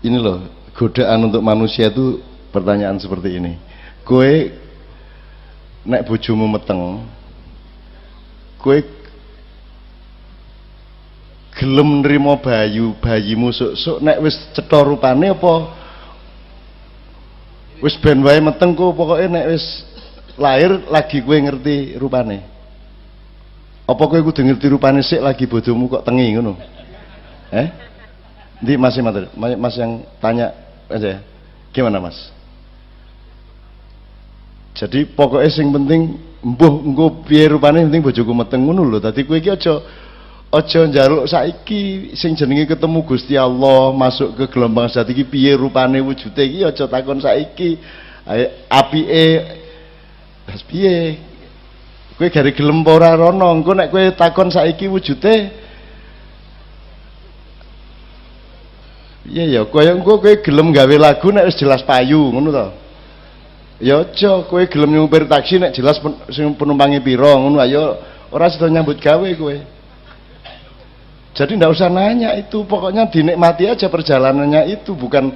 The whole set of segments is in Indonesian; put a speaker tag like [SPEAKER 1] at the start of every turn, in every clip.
[SPEAKER 1] ini loh, godaan untuk manusia itu pertanyaan seperti ini. Kowe nek bojomu meteng, kowe gelem nrimo bayimu sok-sok nek wis cetha rupane apa wis ben wae meteng kok pokoke nek wis lahir lagi kowe ngerti rupane? Apa kowe kudu ngerti rupane sik lagi bojomu kok tengi ngono? Nanti Mas yang tanya aja ya. Gimana Mas? Jadi pokoknya sing penting mbuh engko piye rupane penting bojoku meteng ngono lho. Dadi kowe iki aja njaluk saiki sing jenenge ketemu Gusti Allah masuk ke gelombang zat iki piye rupane wujude iki aja takon saiki. Apike wis piye? Kowe gare gelem apa ora rono engko nek kowe takon saiki wujude iya ya, kaya engko kowe gelem gawe lagu nek wis jelas payu, ngono to. Ya aja kowe gelem nyupir taksi nek jelas sing penumpange pira, ngono ayo ora sida nyambut gawe kowe. Jadi ndak usah nanya itu, pokoknya dinikmati aja perjalanannya itu, bukan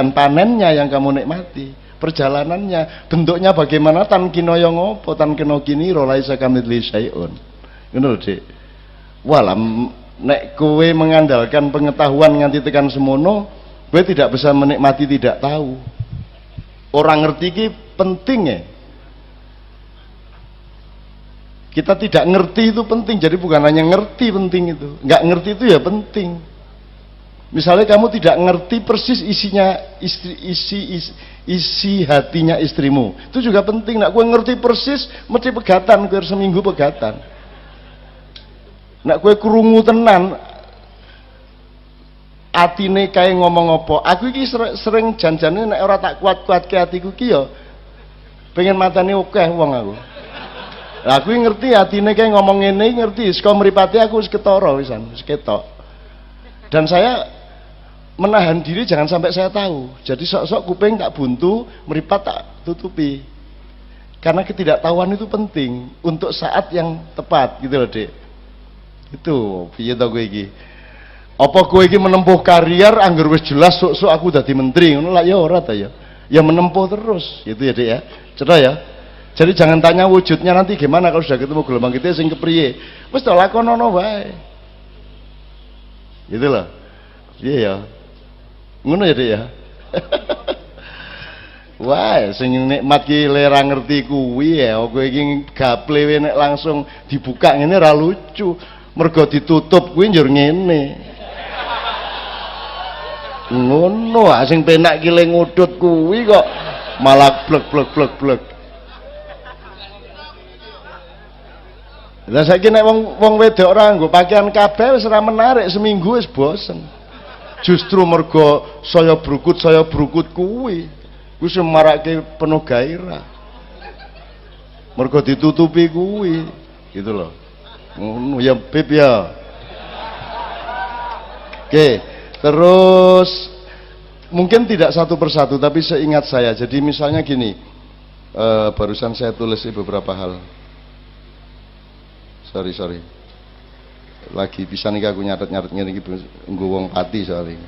[SPEAKER 1] panennya yang kamu nikmati, perjalanannya. Bentuknya bagaimana tan kinaya ngopo, tan kena kini laisa kamitsli syai'un. Ngono lho, Dik. Walam nek kowe mengandalkan pengetahuan nganti tekan semono, kowe tidak bisa menikmati tidak tahu. Orang ngerti ki penting ya. Kita tidak ngerti itu penting, jadi bukan hanya ngerti penting itu, nggak ngerti itu ya penting. Misalnya kamu tidak ngerti persis isi hatinya istrimu, itu juga penting. Nak kowe ngerti persis, mesti pegatan, kowe seminggu pegatan. Nak kowe krungu tenan atine kae ngomong apa. Aku iki sering janjane nek ora tak kuat-kuatke atiku ki ya pengen matane akeh wong aku. Lah aku ngerti atine kae ngomong ngene ngerti, saka mripate aku wis ketara wisan, wis ketok. Dan saya menahan diri jangan sampai saya tahu. Jadi sok-sok kuping tak buntu, mripat tak tutupi. Karena ketidaktahuan itu penting untuk saat yang tepat gitu loh, Dek. Itu piye to kowe iki? Apa kowe iki menempuh karier anggar wis jelas sok-sok aku dadi menteri ngono lah ya ora ta ya. Ya menempuh terus gitu ya, Dek ya. Cetha ya. Jadi jangan tanya wujudnya nanti gimana kalau sudah ketemu gelombang kita sing kepriye. Wis to lakonono wae. Gitu loh. Iya ya. Ngono ya, Dek ya. Wah, sing nikmat ki lera ngerti kuwi ya. Kowe iki gaple nek langsung dibuka ngene ra lucu. Mergo ditutup kuwi njur ngene. Ngono ah sing penak ki le ngudut kuwi kok malah blek. Lah saiki nek wong wedok ora nggo pakaian kabeh wis ora menarik, seminggu wis bosen. Justru mergo saya brukut kuwi wis marake penuh gairah. Mergo ditutupi kuwi, gitu loh. Ngono ya Beb ya. Oke, terus mungkin tidak satu persatu tapi seingat saya. Jadi misalnya gini, barusan saya tulis beberapa hal. Sorry. Lagi bisa nih aku nyatet ngene iki nggo wong pati soalnya.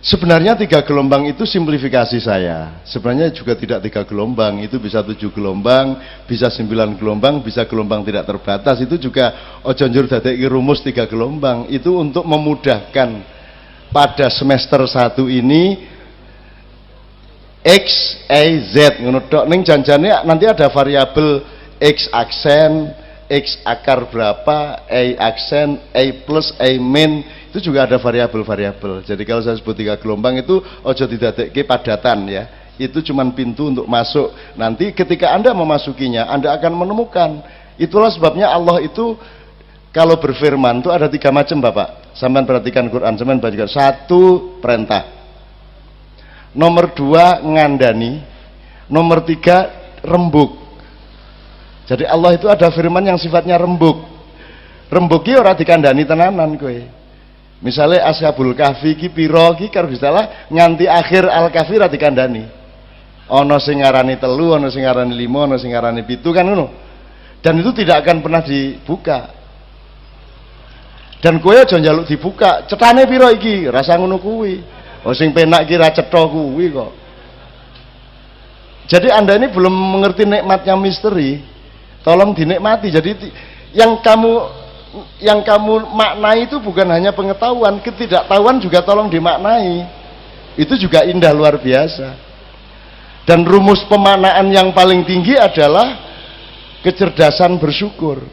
[SPEAKER 1] Sebenarnya 3 gelombang itu simplifikasi saya. Sebenarnya juga tidak 3 gelombang, itu bisa 7 gelombang, bisa 9 gelombang, bisa gelombang tidak terbatas. Itu juga ojo njur dadeki rumus 3 gelombang. Itu untuk memudahkan pada semester 1 ini X, Y, Z ngono tok. Ning janjane nanti ada variabel X aksen, X akar berapa, Y aksen, Y plus, Y min, itu juga ada variabel-variabel. Jadi kalau saya sebut 3 gelombang itu ojo didadekke padatan ya. Itu cuman pintu untuk masuk. Nanti ketika Anda memasukinya, Anda akan menemukan. Itulah sebabnya Allah itu kalau berfirman itu ada 3 macam, Bapak. Sampean perhatikan Quran, sampean baca. 1 perintah. Nomor 2 ngandani. Nomor 3 rembuk. Jadi Allah itu ada firman yang sifatnya rembuk. Rembuk ki ora dikandani tenanan kowe. Misalnya Ashabul Kahfi ki pira ki karo Gustalah nganti akhir Al-Kahfi ora dikandani. Ana sing ngarani 3, ana sing ngarani 5, ana sing ngarani 7 kan ngono. Dan itu tidak akan pernah dibuka. Dan kowe aja njaluk dibuka. Cethane piro iki? Rasa ngono kuwi. Oh sing penak iki ra cetha kuwi kok. Jadi Anda ini belum mengerti nikmatnya misteri. Tolong dinikmati. Jadi yang kamu maknai itu bukan hanya pengetahuan, ketidaktahuan juga tolong dimaknai. Itu juga indah luar biasa. Dan rumus pemaknaan yang paling tinggi adalah kecerdasan bersyukur.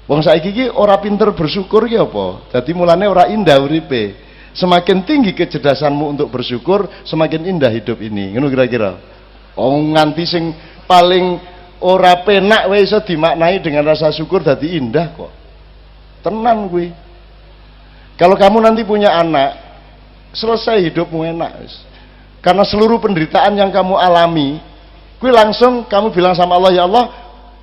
[SPEAKER 1] Wong saiki iki ora pinter bersyukur ki apa? Dadi mulane ora indah uripe. Semakin tinggi kecerdasanmu untuk bersyukur, semakin indah hidup ini. Ngono kira-kira. Oh nganti sing paling ora penak wae iso dimaknai dengan rasa syukur dadi indah kok. Tenan kuwi. Kalau kamu nanti punya anak, selesai hidupmu enak. Karena seluruh penderitaan yang kamu alami, kuwi langsung kamu bilang sama Allah, ya Allah,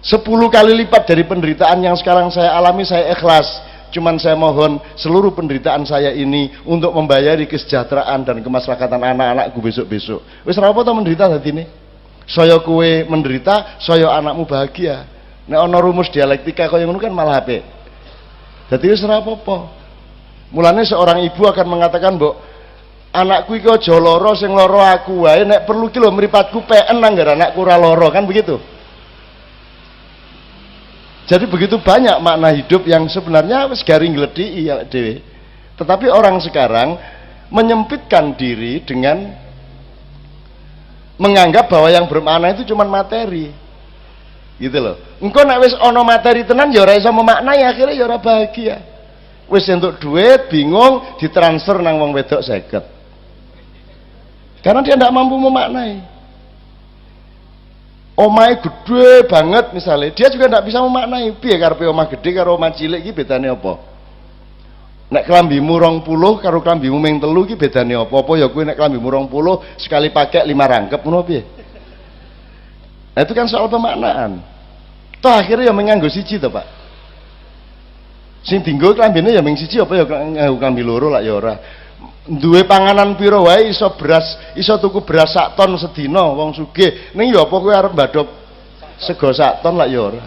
[SPEAKER 1] 10 kali lipat dari penderitaan yang sekarang saya alami, saya ikhlas. Cuman saya mohon seluruh penderitaan saya ini untuk membayari kesejahteraan dan kemaslahatan anak-anakku besok-besok. Wis ora apa to menderita dadine. Saya kowe menderita, saya anakmu bahagia. Nek ana rumus dialektika kaya ngono kan malah apik. Dadi wis ora apa-apa. Mulane seorang ibu akan mengatakan, "Mbok, anakku iki aja lara, sing lara aku wae. Nek perlu ki lho mripatku peken nanggar anakku ora lara." Kan begitu. Jadi begitu banyak makna hidup yang sebenarnya wis garing gledhi ya dhewe. Tetapi orang sekarang menyempitkan diri dengan menganggap bahwa yang bermakna itu cuma materi. Gitu loh. Engko nek wis ana materi tenan ya ora iso memaknai, akhirnya ya ora bahagia. Wis entuk duit, bingung, ditransfer nang wong wedok 50. Karena dia tidak mampu memaknai. Omahe gede banget misalnya, dia juga tidak bisa memaknai. Piye karepe omah gede karo omah cilik iki bedane apa? Nek klambimu 20 karo klambimu ming 3 iki bedane apa? Apa ya kuwi nek klambimu 20 sekali pakai 5 rangkep ngono piye? Nah, itu kan soal pemaknaan. Toh akhirnya ya menganggo siji to, Pak. Sing dienggo klambine ya ming siji apa ya nganggo klambi loro lak ya ora. Duwe panganan piro wae iso tuku beras sak ton sedina wong sugih. Ning ya apa kowe arep mbadhok sego sak ton lak ya ora.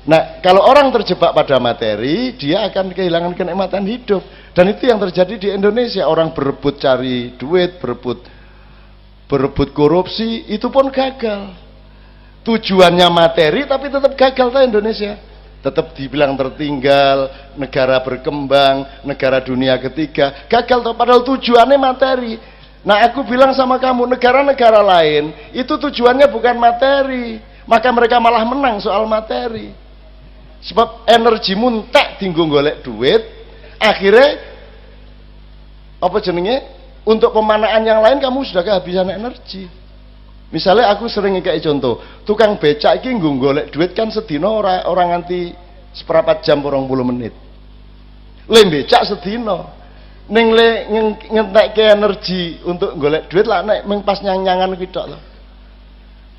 [SPEAKER 1] Nah, kalau orang terjebak pada materi, dia akan kehilangan kenikmatan hidup. Dan itu yang terjadi di Indonesia. Orang berebut cari duit, berebut korupsi, itu pun gagal. Tujuannya materi tapi tetap gagal tuh Indonesia. Tetap dibilang tertinggal, negara berkembang, negara dunia ketiga, gagal toh, padahal tujuannya materi. Nah, aku bilang sama kamu, negara-negara lain itu tujuannya bukan materi, maka mereka malah menang soal materi. Sebab energimu entek tinggal golek duit, akhirnya apa jenenge, untuk pemanaan yang lain kamu sudah kehabisan energi. Misalnya aku sering ngekei contoh, tukang becak iki nggo golek duit kan sedina orang nganti seperempat jam 20 menit. Le becak sedina. Ning le ngentekke energi untuk golek duit lah nek mung pas nyang-nyangan kuwi tok lho.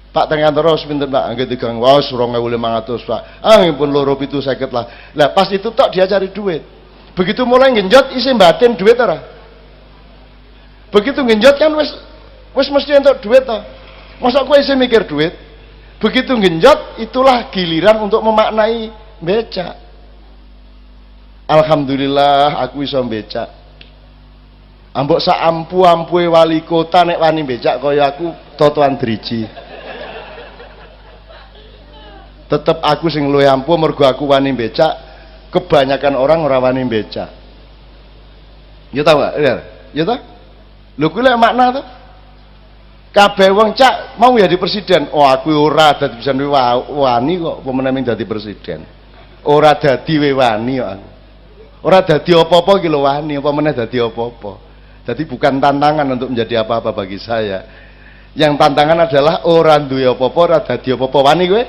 [SPEAKER 1] Pak teng kantor wis pinten Pak? Nggih 3 wae 2500 Pak. Ah pun 2,750 lah. Lah pas itu tok dia cari duit. Begitu mulai genjot isi batin duit ora? Begitu genjot kan wis mesti entuk duit to. Masa kowe isih mikir duit? Begitu genjot itulah giliran untuk memaknai becak. Alhamdulillah aku iso becak. Ambok sak ampu-ampue wali kota nek wani becak kaya aku totoan driji. Tetep aku sing luwih ampuh mergo aku wani becak, kebanyakan orang ora wani becak. Ya tau gak? Ya ta? Lho kuwi lek makna to? Kabeh wong cak mau jadi presiden. Oh aku ora dadi bisa wani kok pemenang dadi presiden. Ora dadi wani kok aku. Ora dadi apa-apa ki lho wani, apa meneh dadi apa-apa. Jadi bukan tantangan untuk menjadi apa-apa bagi saya. Yang tantangan adalah orang duwe apa-apa ora dadi apa-apa wani kowe.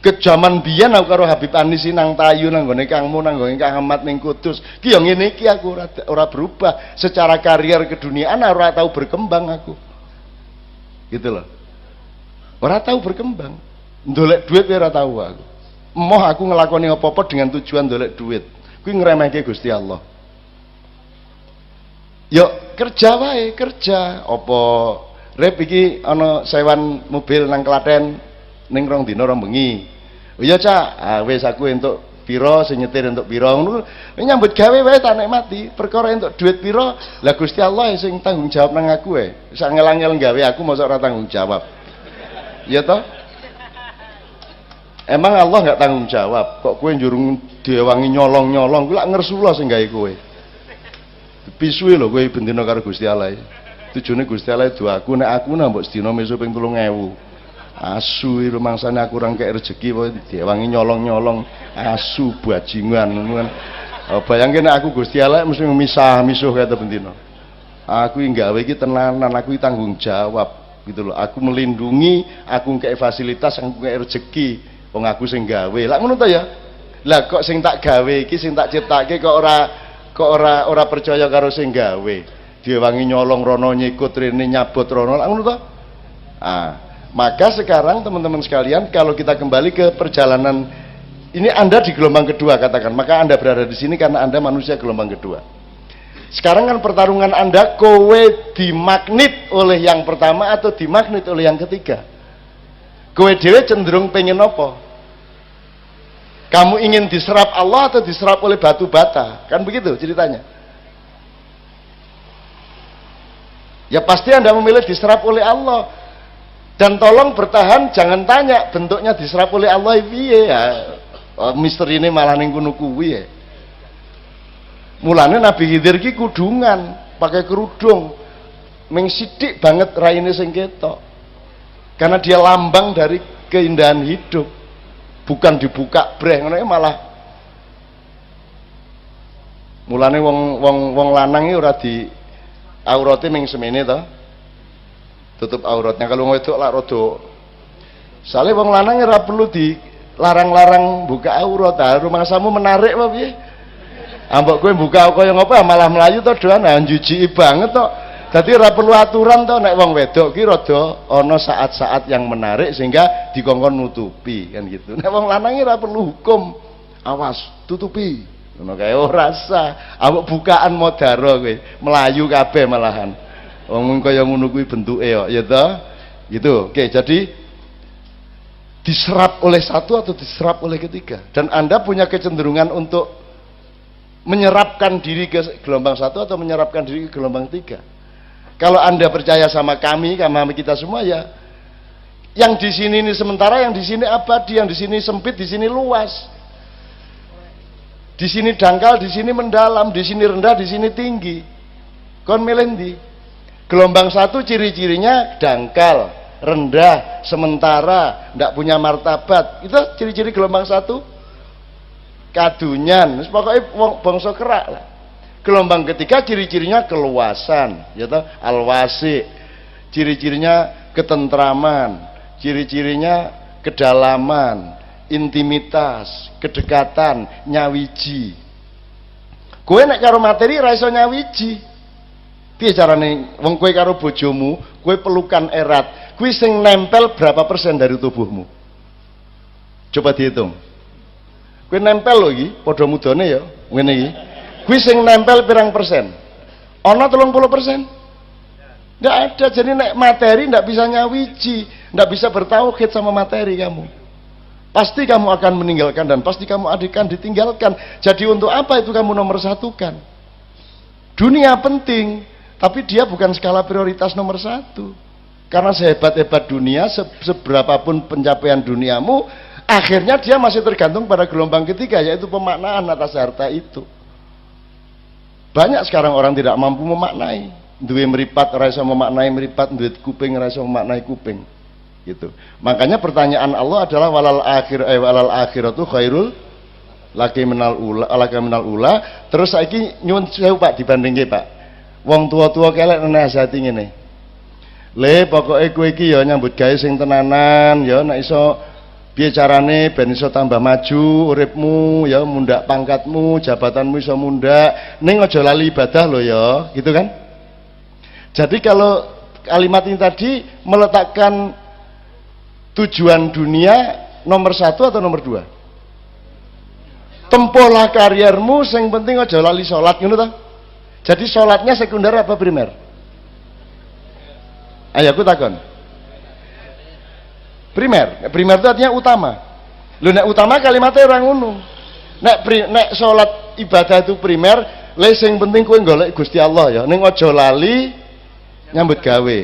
[SPEAKER 1] Kejaman biyen aku karo Habib Anisi nang Tayu nang gone Kangmu nang gone Kang Ahmad ning Kudus. Ki yo ngene iki aku ora berubah. Secara karier keduniaan ora tahu berkembang aku. Gitu loh. Ora tahu berkembang. Ndolek duit ora tahu aku. Emoh aku ngelakoni apa-apa dengan tujuan ndolek duit. Kuwi ngremehke Gusti Allah. Yuk kerja wae, kerja. Apa rep iki ana sewan mobil nang Klaten ning 2 dina 2 bengi. Oh iya Cak, wis aku entuk piro, sing nyetir entuk piro ngono. Nyambut gawe wae tak nikmati. Perkara entuk duit piro, lah Gusti Allah sing tanggung jawab nang aku wae. Sak ngel-ngel gawe aku mosok ora tanggung jawab. Ya toh? Emang Allah nggak tanggung jawab? Kok kowe njurung diewangi nyolong-nyolong, kuwi lak ngersula sing gawe kowe. Pisuwe lho kowe bendina karo Gusti Allah. Tujune Gusti Allah doaku nek aku mbok sedina mesu ping 3000. Asu iki rumangsane aku ora kek rezeki wae diewangi nyolong-nyolong, asu bajingan ngono kan. Bayangke nek aku Gusti Allah mesti misah-misuh kaya bendina. Aku iki gawe iki tenanan, aku iki tanggung jawab gitu loh. Aku melindungi, aku kek fasilitas, aku kek rezeki. Wong aku sing gawe. Lah ngono to ya. Lah kok sing tak gawe iki, sing tak ciptake kok ora percaya karo sing gawe. Diewangi nyolong rono nyikut rene nyabot rono. Lah ngono to? Maka sekarang teman-teman sekalian, kalau kita kembali ke perjalanan ini, Anda di gelombang kedua katakan, maka Anda berada di sini karena Anda manusia gelombang kedua. Sekarang kan pertarungan Anda, kowe dimagnet oleh yang pertama atau dimagnet oleh yang ketiga? Kowe dhewe cenderung pengen apa? Kamu ingin diserap Allah atau diserap oleh batu bata? Kan begitu ceritanya. Ya pasti Anda memilih diserap oleh Allah. Dan tolong bertahan, jangan tanya bentuknya diserap oleh Allah piye ya. Misteri ini malah ning kono kuwi ya. Mulane Nabi Khidir ki kudungan, pakai kerudung. Ming sithik banget raine sing ketok. Karena dia lambang dari keindahan hidup. Bukan dibuka breh ngono malah. Mulane wong lanang iki ora di aurate ming semene to. Tutup auratnya. Kalau wedok lak rada sale wong lanang ora perlu dilarang-larang buka aurat. Rumangsamu menarik apa piye? Ambek kowe buka kaya ngopo malah melayu to doan njujiki banget to. Dadi ora perlu aturan to nek wong wedok ki rada ana saat-saat yang menarik sehingga dikongkon nutupi kan gitu. Nek wong lanang ora perlu hukum. Awas, tutupi. Ngono kae ora sah. Ambek bukaan modaro kowe, melayu kabeh malahan. Wong kaya ngono kuwi bentuke kok ya toh gitu. Oke, jadi diserap oleh satu atau diserap oleh ketiga, dan Anda punya kecenderungan untuk menyerapkan diri ke gelombang satu atau menyerapkan diri ke gelombang tiga. Kalau Anda percaya sama kami, sama kita semua ya, yang di sini ini sementara, yang di sini abadi, yang di sini sempit, di sini luas, di sini dangkal, di sini mendalam, di sini rendah, di sini tinggi. Kon milih ndi? Gelombang satu ciri-cirinya dangkal, rendah, sementara, tidak punya martabat. Itu ciri-ciri gelombang satu. Kadunyan, pokoknya bangsa kerak lah. Gelombang ketiga ciri-cirinya keluasan, yaitu al-wasi. Ciri-cirinya ketentraman, ciri-cirinya kedalaman, intimitas, kedekatan, nyawiji. Kowe nek karo materi ra iso nyawiji. Piye carane wong kowe karo bojomu, kowe pelukan erat, kuwi sing nempel berapa persen dari tubuhmu? Coba dihitung. Kowe nempel lho iki, padha mudane ya, ngene iki. Kuwi sing nempel pirang persen? Ana 30%? Ndak ada. Jadi nek materi ndak bisa nyawiji, ndak bisa bertauhid sama materi kamu. Pasti kamu akan meninggalkan dan pasti kamu akan ditinggalkan. Jadi untuk apa itu kamu nomor satukan? Dunia penting, tapi dia bukan skala prioritas nomor satu. Karena sehebat-hebat dunia, seberapapun pencapaian duniamu, akhirnya dia masih tergantung pada gelombang ketiga, yaitu pemaknaan atas harta itu. Banyak sekarang orang tidak mampu memaknai. Duwe meripat ora iso memaknai meripat, duwe kuping ora iso memaknai kuping. Gitu. Makanya pertanyaan Allah adalah walal akhiratu khairul laki minal ula. Terus saiki nyuwun sewu Pak dibandingke Pak. Wong tua-tua kelek nasihati ngene. Le pokoke kowe iki ya nyambut gawe sing tenanan ya, nek iso piye carane ben iso tambah maju uripmu ya, mundak pangkatmu, jabatanmu iso mundak, ning aja lali ibadah lo ya, gitu kan? Jadi kalau kalimat ini tadi meletakkan tujuan dunia nomor satu atau nomor dua? Tempohlah kariermu, sing penting aja lali sholat, ngono ta? Jadi sholatnya sekunder apa primer? Ayo aku takon. Primer. Primer itu artinya utama. Lho nek utama kalimatnya orang ngono. Nek salat ibadah itu primer, le sing penting kowe golek Gusti Allah ya. Ning aja lali nyambut gawe.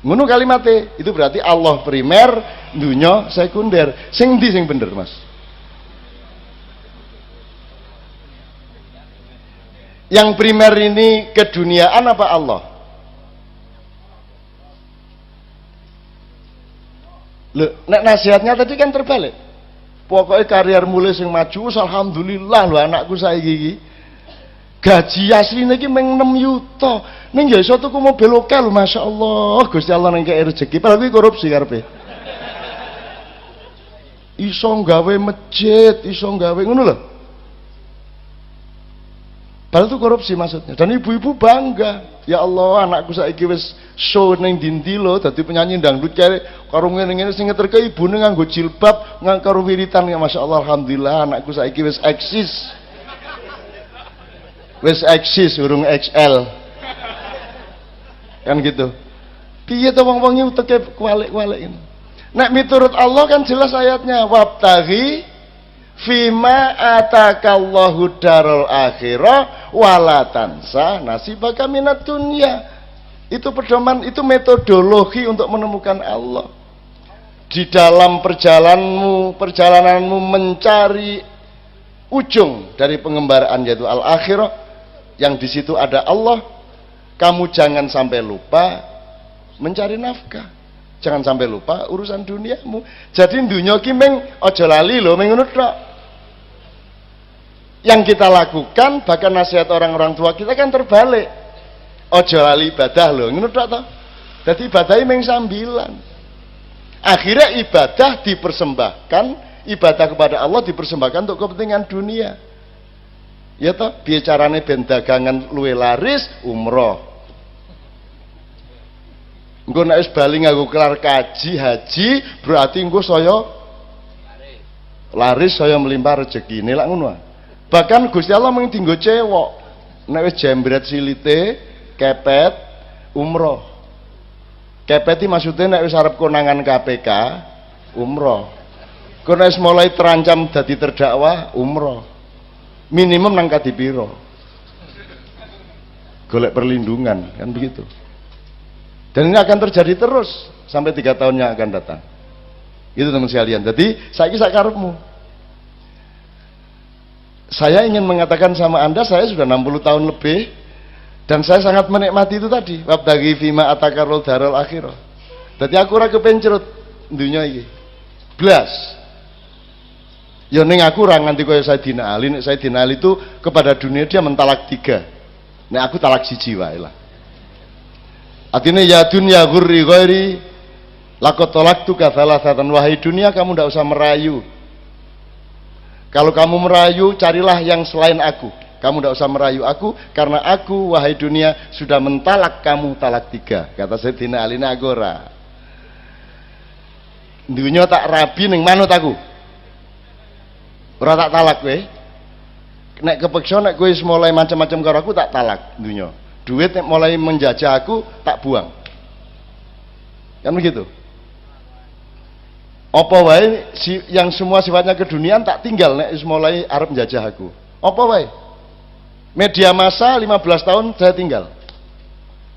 [SPEAKER 1] Ngono kalimatnya. Itu berarti Allah primer, dunya sekunder. Sing ndi sing bener, Mas? Yang primer ini keduniaan apa Allah? Loh, nek nasihatnya tadi kan terbalik. Pokoknya karier mulai sing maju, alhamdulillah lho anakku saiki iki. Gaji asline iki meng 6 juta. Ning ya iso tuku mobil oke lho, masyaallah. Gusti Allah nang kei rezeki. Padahal kuwi korupsi karepe. Iso gawe masjid, iso gawe ngono lho. Padahal itu korupsi maksudnya. Dan ibu-ibu bangga. Ya Allah, anakku saiki wis show ning dindi lho, dadi penyanyi dangdut karo ngene-ngene sing ngeterke ibune nganggo jilbab, karo wiritan ya masyaallah alhamdulillah anakku saiki wis eksis. Wis eksis urung XL. Kan gitu. Piye to wong-wong uteke kualik-kualik ini. Nek miturut Allah kan jelas ayatnya wabtaghi fima atakallahu darul akhirah wala tansa nasibaka minad dunya. Itu pedoman, itu metodologi untuk menemukan Allah. Di dalam perjalananmu mencari ujung dari pengembaraan yaitu al-akhirah, yang di situ ada Allah, kamu jangan sampai lupa mencari nafkah. Jangan sampai lupa urusan duniamu. Jadi dunia ki meng aja lali lho meng ngono tok. Yang kita lakukan, bahkan nasihat orang-orang tua kita kan terbalik. Ojo lali ibadah lho, ngono tok to. Dadi ibadahe mung sambilan. Akhirnya ibadah dipersembahkan, ibadah kepada Allah dipersembahkan untuk kepentingan dunia. Ya toh, piye carane ben dagangan luwe laris, umroh. Engko nek wis bali nganggo kelar kaji, haji, berarti engko saya laris, saya melimpah rezekine lak ngono. Bahkan Gusti Allah mung dienggo cewek. Nek wis jembret silite, kepet, umroh. Kepet iki maksudnya nek wis arep konangan KPK, umroh. Kok nek wis mulai terancam dadi terdakwa, umroh. Minimum nang kadipiro. Golek perlindungan, kan begitu. Dan ini akan terjadi terus sampai 3 tahun yang akan datang. Itu teman sekalian. Jadi saiki sak karepmu. Saya ingin mengatakan sama Anda, saya sudah 60 tahun lebih dan saya sangat menikmati itu tadi. Wabtaghi fima atakarul darul akhirah. Jadi aku ora kepencrut dunia iki. Blas. Ya ning aku ora nganti kaya Sayyidina Ali. Nek Sayyidina Ali itu kepada dunia dia mentalak 3. Nek aku talak 1 wae lah. Artinya ya dunia gurri ghairi laqad talaqtuka thalathatan, wahai dunia kamu tidak usah merayu. Kalau kamu merayu carilah yang selain aku. Kamu tidak usah merayu aku karena aku wahai dunia sudah mentalak kamu talak 3. Kata Sayyidina Ali Nagora. Dunia tak rabi ning manut aku. Ora tak talak kowe. Nek kepeksa nek kowe wis mulai macam-macam karo aku tak talak dunia. Duit mulai menjajah aku tak buang. Kan begitu. Apa wae yang semua sifatnya keduniaan tak tinggal nek mulai arep menjajah aku. Apa wae? Media massa 15 tahun saya tinggal.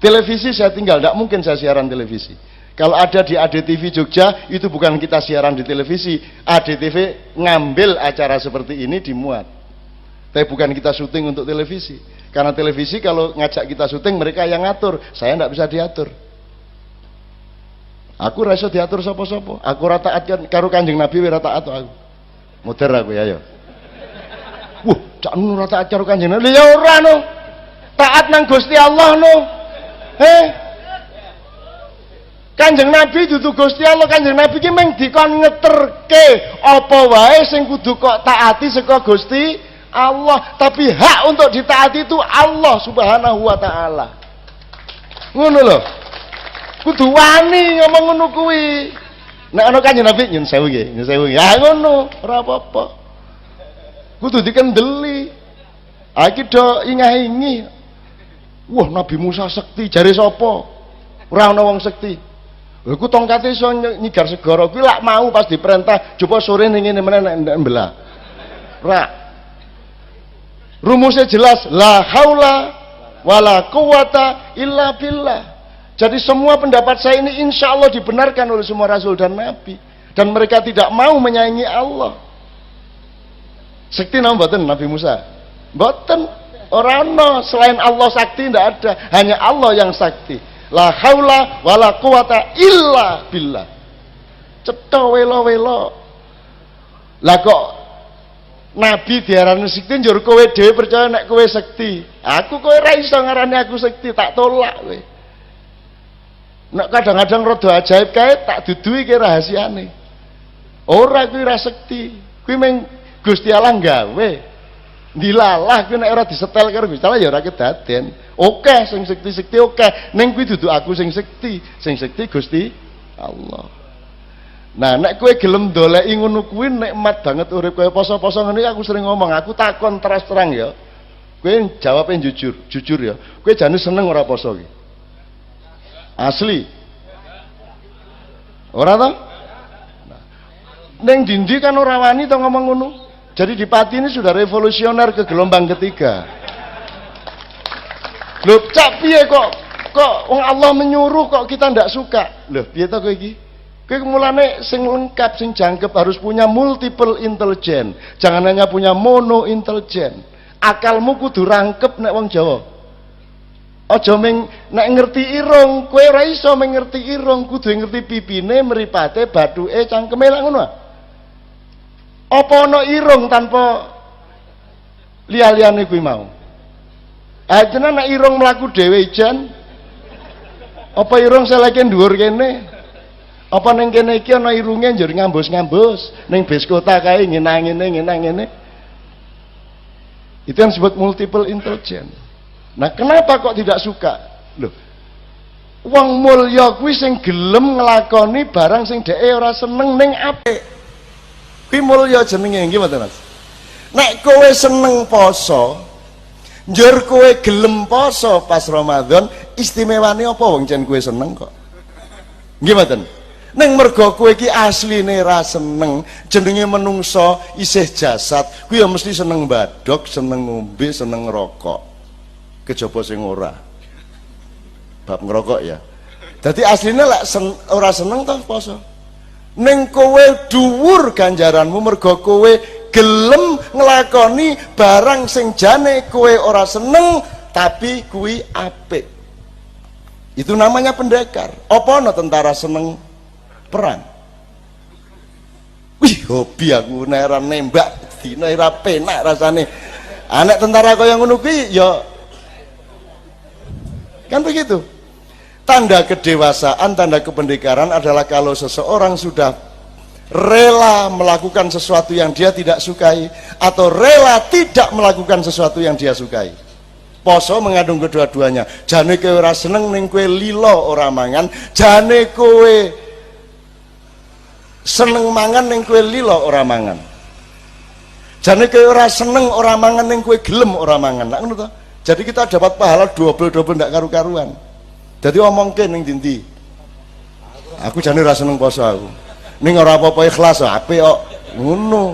[SPEAKER 1] Televisi saya tinggal, tidak mungkin saya siaran televisi. Kalau ada di ADTV Jogja, itu bukan kita siaran di televisi. ADTV ngambil acara seperti ini dimuat. Tapi bukan kita syuting untuk televisi. Karena televisi kalau ngajak kita syuting mereka yang ngatur, saya tidak bisa diatur. Aku rasa diatur sapa-sapa. Aku ora taat karo Kanjeng Nabi ora taat aku. Muter aku ya. Wah, cak nu ora taat karo Kanjeng Nabi. Ya ora no. Taat nang Gusti Allah no. Kanjeng Nabi dudu Gusti Allah, Kanjeng Nabi ki mung dikon ngeterke apa wae sing kudu kok taati saka Gusti Allah, tapi hak untuk ditaati itu Allah Subhanahu wa taala. Ngono lho. Kudu wani ngomong ngono kuwi. Nek ana Kanjeng Nabi nyun sewu nggih, nyun sewu. Ya ngono, ora apa-apa. Kudu dikendeli. Ah iki do ingah-ingi. Wah, Nabi Musa sekti, jare sapa? Ora ana wong sekti. Lha ku tongkate iso nyigar segara kuwi lak mau pas diperintah, coba sore ning ngene meneh nek mbelah. Ora Rumusnya jelas, la haula wala quwata illa billah. Jadi semua pendapat saya ini insya Allah dibenarkan oleh semua rasul dan nabi, dan mereka tidak mau menyaingi Allah. Sekti nama mboten Nabi Musa? Mboten. Orang no selain Allah sakti tidak ada, hanya Allah yang sakti. La haula wala quwata illa billah. Cetha welo-welo. Lah kok Nabi diarani sekti njur kowe dhewe percaya nek kowe sekti. Aku kowe ra iso ngarani aku sekti, tak tolak kowe. Nek kadang-kadang rada ajaib kae tak duduhi ki rahasiane. Ora kuwi ra sekti. Kuwi meng Gusti Allah gawe. Dilalah kuwi nek ora disetel karo Gusti Allah ya ora kedaden. Oke sing sekti-sekti oke. Ning kuwi dudu aku sing sekti. Sing sekti Gusti Allah. Nah, nek kowe gelem ndoleki ngono kuwi nikmat banget urip kowe poso-poso ngene aku sering ngomong, aku takon terus terang ya. Kowe jawabnya jujur ya. Kowe jane seneng ora poso iki? Asli. Ora to? Nah, ning dindi kan ora wani to ngomong ngono. Jadi di Pati ini sudah revolusioner ke gelombang ketiga. Loh, cak piye kok wong Allah menyuruh kok kita ndak suka? Loh, piye to kowe iki? Kowe mulane sing lengkap, sing jangkep harus punya multiple intelligence. Jangan hanya punya mono intelligence. Akalmu kudu rangkep nek wong Jawa. Aja nek ngerti irung, kowe ora iso ngerti irung, kudu ngerti pipine, mripate, bathuke, cangkeme lak ngono. Apa ana irung tanpa liya-liyane kuwi mau? Jenengan nek irung mlaku dhewe ijan. Apa irung seleke dhuwur kene? Apa ning kene iki ana irunge njur ngambus-ngambus, ning bis kota kae ngene. Itu yang disebut multiple intelligence. Nah, kenapa kok tidak suka? Loh. Wong mulya kuwi sing gelem nglakoni barang sing dheke ora seneng ning apik. Kuwi mulya jenenge nggih mboten Mas. Nek kowe seneng poso, njur kowe gelem poso pas Ramadan, istimewane apa wong jen kowe seneng kok? Nggih mboten? Ning mergo kowe iki asline ra seneng, jenenge menungso isih jasad, kuwi ya mesti seneng badhok, seneng ngombe, seneng ngerokok. Kejaba sing ora. Bab ngerokok ya. Dadi asline lek ora seneng to poso. Ning kowe dhuwur ganjaranmu mergo kowe gelem nglakoni barang sing jane kowe ora seneng tapi kuwi apik. Itu namanya pendekar. Apa ana tentara seneng perang? Wih, hobi aku nek ora nembak dina ora penak rasane. Anak tentara kaya ngono kuwi ya kan begitu. Tanda kedewasaan, tanda kependekaran adalah kalau seseorang sudah rela melakukan sesuatu yang dia tidak sukai atau rela tidak melakukan sesuatu yang dia sukai. Poso mengandung kedua-duanya. Jane kowe ora seneng ning kowe lilo ora mangan, jane kowe seneng mangan ning kowe lilo ora mangan. Jane kowe ora seneng ora mangan ning kowe gelem ora mangan. Nah ngono to. Jadi kita dapat pahala double ndak karu-karuan. Jadi omongke ning ndi? Aku jane ora seneng poso aku. Ning ora apa-apa ikhlas apik kok. Ngono.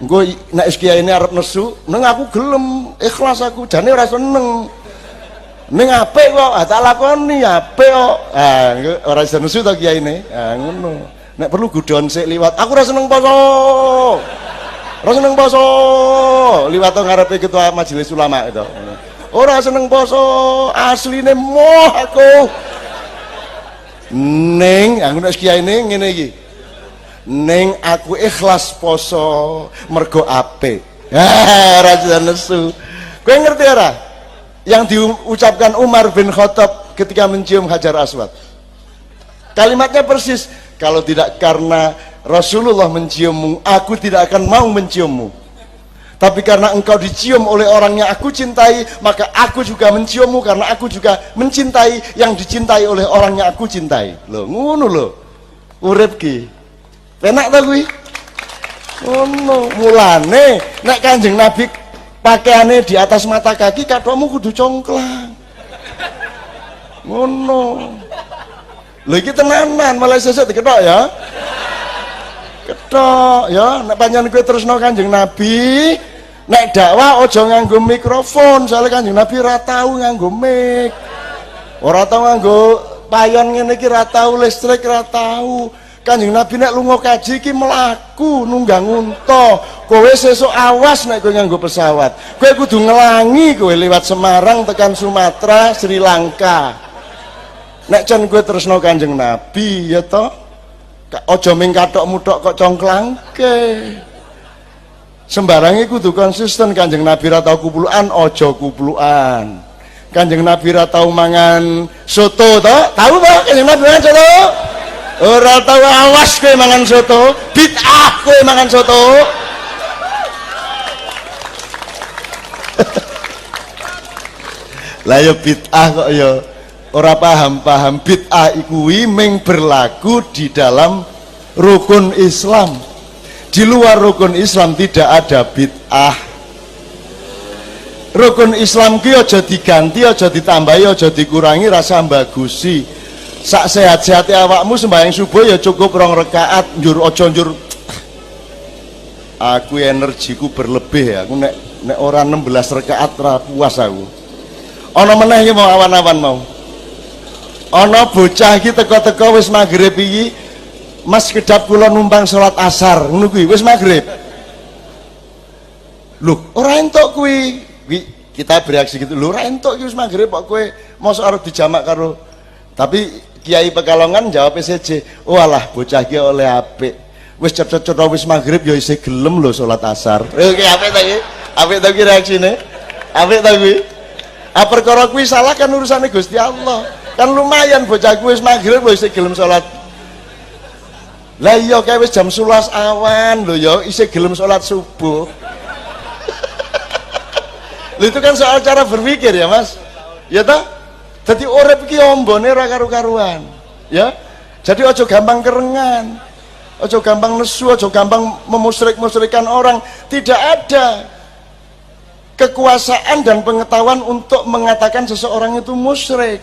[SPEAKER 1] Engko nek kiai ini arep nesu, ning aku gelem ikhlas aku, jane ora seneng. Ning apik kok, tak lakoni apik kok. Ora iso nesu to kiai ini. Ngono. Nek perlu gudon sik liwat. Aku ora seneng poso. Ora seneng poso. Liwat ngarepe ketua majelis ulama itu. Ora seneng poso, asline moh aku. Ning, aku nek kiai ini ngene iki. Ning aku ikhlas poso mergo apik. Ora nesu. Kowe ngerti ora? Yang diucapkan Umar bin Khattab ketika mencium Hajar Aswad. Kalimatnya persis, kalau tidak karena Rasulullah menciummu, aku tidak akan mau menciummu. Tapi karena engkau dicium oleh orang yang aku cintai, maka aku juga menciummu karena aku juga mencintai yang dicintai oleh orang yang aku cintai. Loh, ngono lho. Urip ki. Penak ta kuwi? Ngono. Mulane nek Kanjeng Nabi pakaiane di atas mata kaki, kathokmu kudu congklang. Ngono. Lho iki tenanan, malah sesuk diketok ya. Ketok ya, nek panjenengan kowe terusno Kanjeng Nabi,
[SPEAKER 2] Nek dakwah aja nganggo mikrofon, soalnya Kanjeng Nabi ora tau nganggo mic. Ora tau nganggo payon ngene iki, ora tau listrik, ora tau. Kanjeng Nabi nek lunga kaji iki mlaku nunggang unta. Kowe sesuk awas nek kowe nganggo pesawat. Kowe kudu ngelangi kowe lewat Semarang tekan Sumatera, Sri Lanka. Nek jan kowe tresno Kanjeng Nabi ya toh. Aja ming kathokmu tok kok congklangke. Sembarange kudu konsisten. Kanjeng Nabi ra tau kuplukan, aja kuplukan. Kanjeng Nabi ra tau mangan soto to? Tahu to Kanjeng Nabi mangan soto? Ora tau, awas kowe mangan soto, bid'ah kowe mangan soto. Lah ya bid'ah kok ya ora paham-paham. Bid'ah kuwi mung berlaku di dalam rukun Islam. Di luar rukun Islam tidak ada bid'ah. Rukun Islam ki aja diganti, aja ditambahi, aja dikurangi, rasa bagusi. Sak sehat-sehate awakmu sembahyang subuh ya cukup 2 rakaat, njur aja njur aku energiku berlebih ya. Aku nek ora 16 rakaat ora puas aku. Ana meneh iki mau awan-awan mau. Ana bocah iki teko-teko wis magrib iki, Mas kedap kula numpang sholat asar ngono kuwi wis magrib. Lho, ora entuk kuwi. Kita bereaksi gitu. Lho, ora entuk iki wis magrib kok kowe mosok arep dijamak karo. Tapi Kiai Pekalongan jawab SJ, "Oh alah bocah iki oleh apik. Wis cetha-cetha wis magrib ya isih gelem lho sholat asar." Oke, apik ta iki? Apik ta iki reaksine? Apik ta kuwi? Ah perkara kuwi salah kan urusane Gusti Allah. Kan lumayan bocah kuwi wis magrib lho isih gelem sholat. Lah iya kayak wis jam 11 awan lho ya isih gelem sholat subuh. Lho itu kan soal cara berpikir ya Mas. Ya toh? Dadi urip iki ombone ora karu-karuan. Ya. Jadi ojo gampang kerengan. Ojo gampang nesu, ojo gampang memusyrik-musyrikan orang. Tidak ada kekuasaan dan pengetahuan untuk mengatakan seseorang itu musyrik.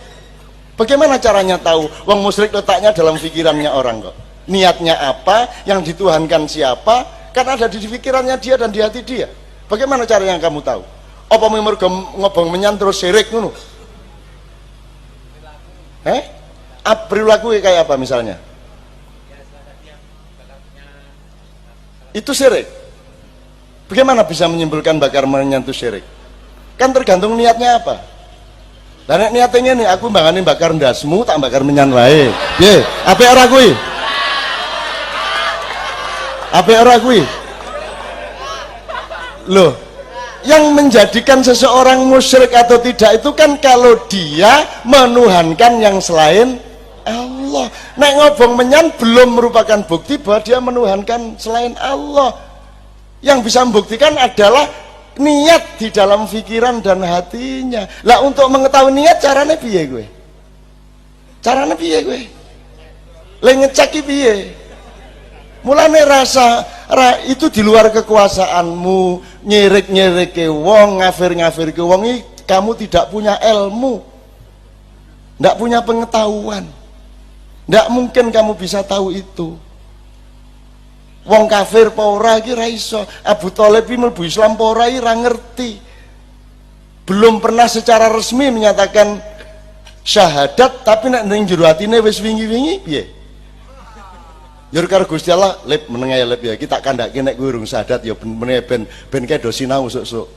[SPEAKER 2] Bagaimana caranya tahu? Wong musyrik letaknya dalam pikirannya orang kok. Niatnya apa, yang dituhankan siapa, kan ada di pikirannya dia dan di hati dia. Bagaimana caranya kamu tahu? Apa mergo ngobong menyan terus syirik ngono? Perilaku kayak apa misalnya? Itu syirik. Bagaimana bisa menyimpulkan bakar menyan itu syirik? Kan tergantung niatnya apa. Lah nek niatnya nih aku mbangane bakar ndasmu tak bakar menyan wae. Piye? Apik ora kuwi? Apa ora kuwi? Loh, yang menjadikan seseorang musyrik atau tidak itu kan kalau dia menuhankan yang selain Allah. Nek ngobong menyan belum merupakan bukti bahwa dia menuhankan selain Allah. Yang bisa membuktikan adalah niat di dalam pikiran dan hatinya. Lah untuk mengetahui niat caranya piye gue? Caranya piye gue? Lah ngecek piye? Mulane itu di luar kekuasaanmu. Nyirik-nyirik ke wong, ngafir-ngafir ke wong, kamu tidak punya ilmu, tidak punya pengetahuan, tidak mungkin kamu bisa tahu itu. Wong kafir apa ora iki ra iso. Abu Thalib iki mlebu Islam apa ora iki ra ngerti, belum pernah secara resmi menyatakan syahadat, tapi nek ning jero atine wis wingi-wingi piye? Ya karo Gusti Allah lep meneng ya lep ya kita kandhake nek kowe urung sadat ya meneh ben kedo sinau sok-sok.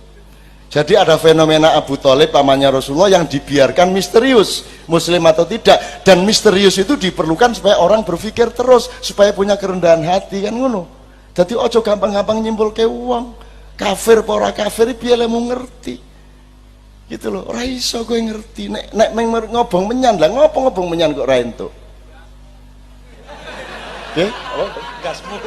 [SPEAKER 2] Jadi ada fenomena Abu Thalib pamannya Rasulullah yang dibiarkan misterius, muslim atau tidak, dan misterius itu diperlukan supaya orang berpikir terus, supaya punya kerendahan hati kan ngono. Jadi ojo gampang-gampang nyimpulke wong kafir apa ora kafir piye lemu ngerti. Gitu loh, ora iso kowe ngerti nek ngobong menyan lah ngopo ngobong menyan kok ora entuk. Oke, gasmu.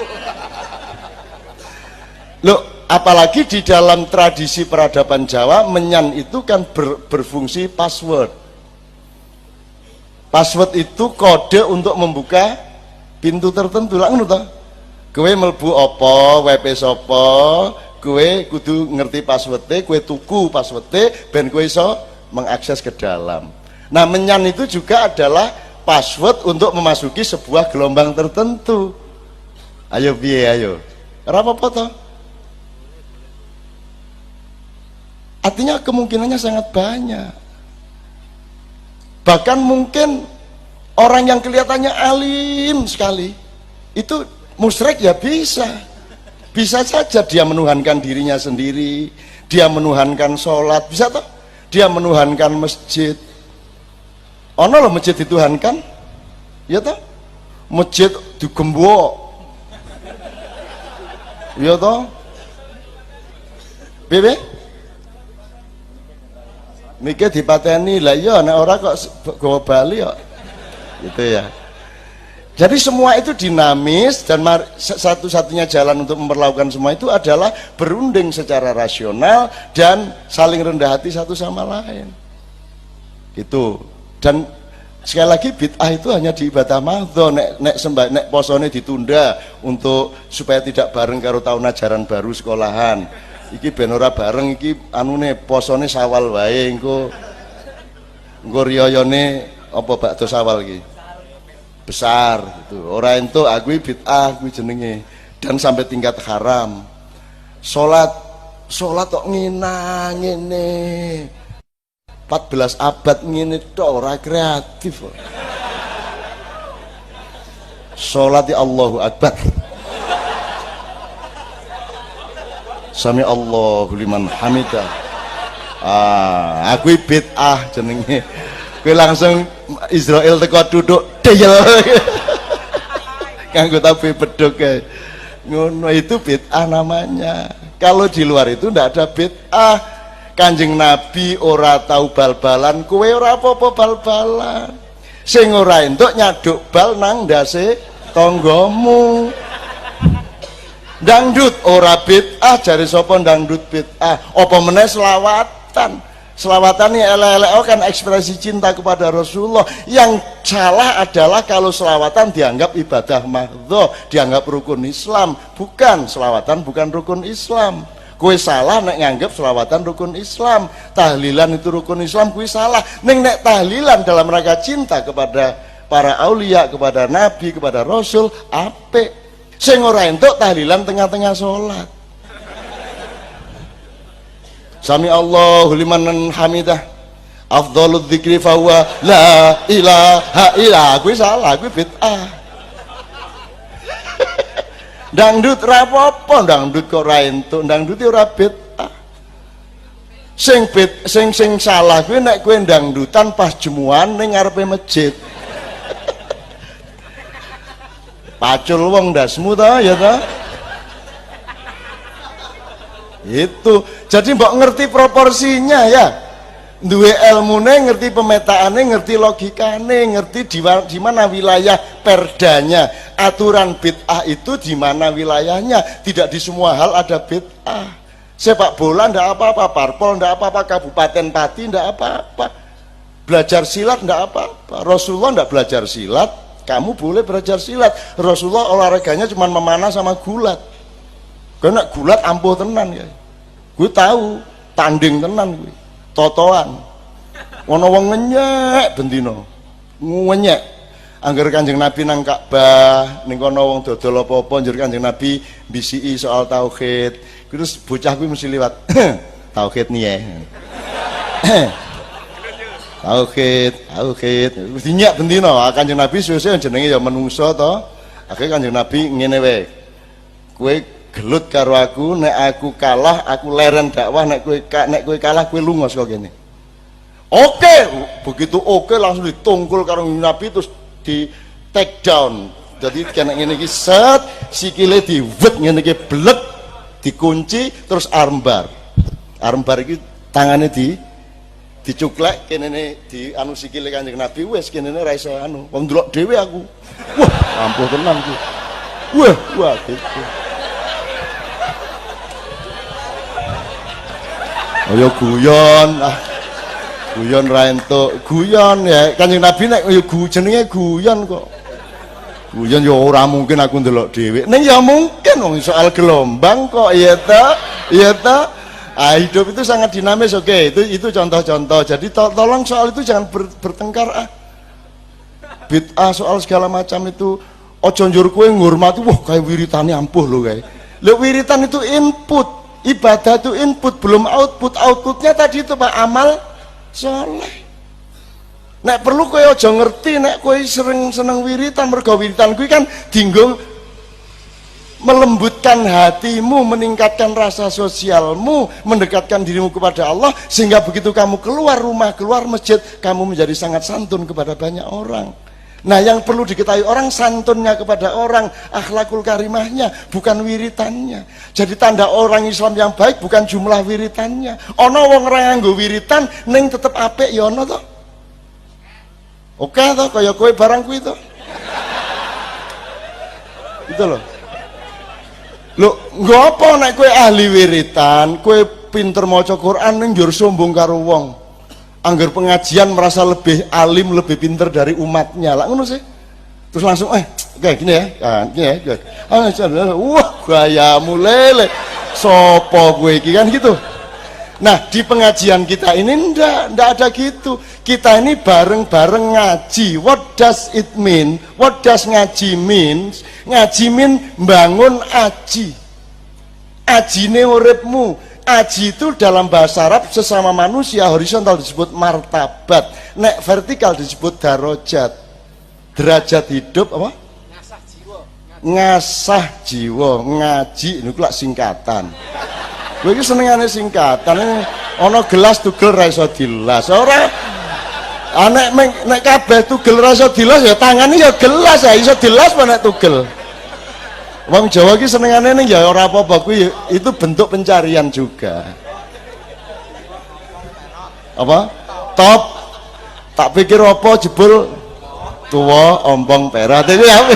[SPEAKER 2] Loh, apalagi di dalam tradisi peradaban Jawa, menyan itu kan berfungsi password. Password itu kode untuk membuka pintu tertentu. Lah ngono to. Kowe mlebu apa, WP sapa, kowe kudu ngerti password-e, kowe tuku password-e ben kowe iso mengakses ke dalam. Nah, menyan itu juga adalah password untuk memasuki sebuah gelombang tertentu. Ayo piye ayo. Ora apa-apa to. Artinya kemungkinannya sangat banyak. Bahkan mungkin orang yang kelihatannya alim sekali itu musyrik ya bisa. Bisa saja dia menuhankan dirinya sendiri, dia menuhankan sholat, bisa toh? Dia menuhankan masjid. Ono loh masjid dituhankan, ya toh? Masjid digembok, ya toh? Bebe? Mikir dipateni lah ya, nek ora kok gawa Bali kok. Gitu ya. Jadi semua itu dinamis dan satu-satunya jalan untuk memperlakukan semua itu adalah berunding secara rasional dan saling rendah hati satu sama lain. Gitu. Dan sekali lagi bid'ah itu hanya di ibadah mahdho, nek posone ditunda untuk supaya tidak bareng karo tahun ajaran baru sekolahan. Iki ben ora bareng iki anune posone Sawal wae engko riyayane apa bakdo Sawal iki besar gitu. Ora entuk aku bid'ah kuwi jenenge dan sampai tingkat haram. Salat kok ngene 14 abad ngene tok ora kreatif. Salat ya Allahu Akbar. Sami Allahu liman hamidah. Aku bid'ah jenenge. Kowe langsung Israel teko duduk deyel. Kanggo tabe bedhog kae. Ngono itu bid'ah namanya. Kalau di luar itu ndak ada bid'ah. Kanjeng Nabi ora tahu bal-balan, kowe ora apa-apa bal-balan. Sing ora entuk nyaduk bal nang ndase tanggamu. Dangdut ora bid'ah, jare sapa dangdut bid'ah? Apa meneh selawatan? Selawatan ini elek-elek kan ekspresi cinta kepada Rasulullah. Yang salah adalah kalau selawatan dianggap ibadah mahdho, dianggap rukun Islam. Bukan, selawatan bukan rukun Islam. Kue salah nek nganggap selawatan rukun Islam. Tahlilan itu rukun Islam, kue salah. Nek tahlilan dalam rangka cinta kepada para aulia, kepada Nabi, kepada Rasul, apik. Sing ora entuk tahlilan tengah-tengah sholat. Sami Allahu liman hamidah. Afdhaludz dzikri fa huwa la ilaha illa. Kuwi salah, kuwi bid'ah. Dangdut ra apa-apa, dangdut kok ora entuk, dangdut ora bid'ah. Sing salah kuwi nek kowe dangdutan pas jemuan ning ngarepe masjid. Pacul wong ndasmu ta ya ta? Itu jadi mbok ngerti proporsinya ya, duwe ilmune, ngerti pemetaane, ngerti logikane, ngerti di mana wilayah perdanya. Aturan bid'ah itu di mana wilayahnya. Tidak di semua hal ada bid'ah. Sepak bola ndak apa-apa, parpol ndak apa-apa, kabupaten pati ndak apa-apa, belajar silat ndak apa-apa. Rasulullah ndak belajar silat, kamu boleh belajar silat. Rasulullah olahraganya cuma memanah sama gulat. Karena gulat ampuh tenan ya. Gue tahu tanding tenan gue. Totoan. Ono wong ngenyek bendino. Ngenyek. Angger Kanjeng Nabi nang Ka'bah, ning kono wong dodol apa-apa njur Kanjeng Nabi bisiki soal tauhid. Terus bocah kuwi mesti liwat. Tauhid nih ya. Tauhid. Dinyak bendino. Kanjeng Nabi suwe-suwe jenenge ya menungso to. Akhire Kanjeng Nabi ngene wae. Kowe gelut karo aku, nek aku kalah aku leren dakwah, nek kowe kalah kowe lunga saka kene. Oke, begitu oke langsung ditungkul karo Nabi terus di take down. Jadi kena ngene iki set, sikile diwet ngene iki blek, dikunci terus armbar. Armbar iki tangane dicuklek kene di anu sikile Kanjeng Nabi wis kene ra iso anu. Wong ndelok dhewe aku. Wah, ampuh tenan ku. Wah gitu. Ayo guyon, guyon ra entuk, guyon ya Kanjeng Nabi nek ya jenenge guyon kok. Guyon ya ora mungkin aku ndelok dhewe. Ning ya mungkin wong soal gelombang kok ya ta? Ya ta? Hidup itu sangat dinamis, oke. Itu contoh-contoh. Jadi tolong soal itu jangan bertengkar bid'ah soal segala macam itu. Ojo njur kowe ngurmati, wah kayak wiritane ampuh lho kae. Lho wiritan itu input. Ibadah itu input, belum output. Outputnya tadi itu Pak, amal soleh. Nek perlu kowe aja ngerti nek kowe sering seneng wiritan, mergo wiritan kuwi kan dinggo melembutkan hatimu, meningkatkan rasa sosialmu, mendekatkan dirimu kepada Allah, sehingga begitu kamu keluar rumah, keluar masjid, kamu menjadi sangat santun kepada banyak orang. Nah, yang perlu diketahui orang santunnya kepada orang, akhlakul karimahnya, bukan wiritannya. Jadi tanda orang Islam yang baik bukan jumlah wiritannya. Ono wong ora nganggo wiritan ning tetep apik ya ono to. Oke toh, kaya kowe barang kuwi to. Itu loh. Lho, nggo apa nek kowe ahli wiritan, kowe pinter maca Quran ning njur sombong karo wong. Angger pengajian merasa lebih alim, lebih pinter dari umatnya. Lah ngono sih. Terus langsung kayak gini ya. Gini ya. Wah, gayamu lele. Sopo gue iki kan gitu. Nah, di pengajian kita ini ndak ada gitu. Kita ini bareng-bareng ngaji. What does it mean? What does ngaji means? Ngaji mean bangun aji. Ajine uripmu. Aji itu dalam bahasa Arab sesama manusia horizontal disebut martabat, nek vertikal disebut darajat. Derajat hidup apa? Ngasah jiwa. Ngasah jiwa, ngaji niku lak singkatan. Kowe iki senengane singkatan. Ana gelas tugel ra iso dilas. Ora nek kabeh tugel ra iso dilas ya tangane ya gelas ya iso dilas apa nek tugel. Wong Jawa ki senengane ning ya ora apa-apa kuwi itu bentuk pencarian juga. Apa? Top. Tak pikir apa jebul tua ompong perak. Jadi apa?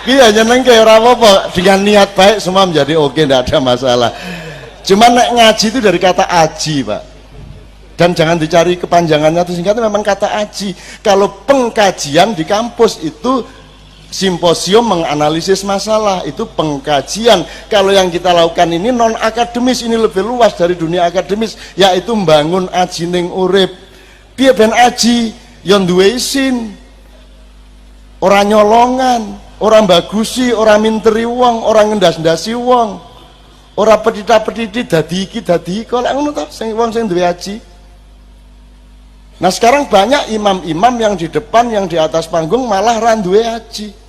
[SPEAKER 2] Ki ya nyeneng ke ora apa-apa dengan niat baik semua menjadi oke, ndak ada masalah. Cuman nek ngaji itu dari kata aji, Pak. Dan jangan dicari kepanjangannya atau singkatnya, memang kata aji. Kalau pengkajian di kampus itu simposium menganalisis masalah, itu pengkajian. Kalau yang kita lakukan ini non akademis, ini lebih luas dari dunia akademis, yaitu membangun aji ning urip. Piye ben aji yang duwe isin, orang nyolongan, orang bagusi, orang minteri wong, orang ngendas-ndasi wong, orang petita-petiti dadi iki dadi iku, lek ngono ta sing wong sing duwe aji. Nah, sekarang banyak imam-imam yang di depan, yang di atas panggung malah ra duwe aji.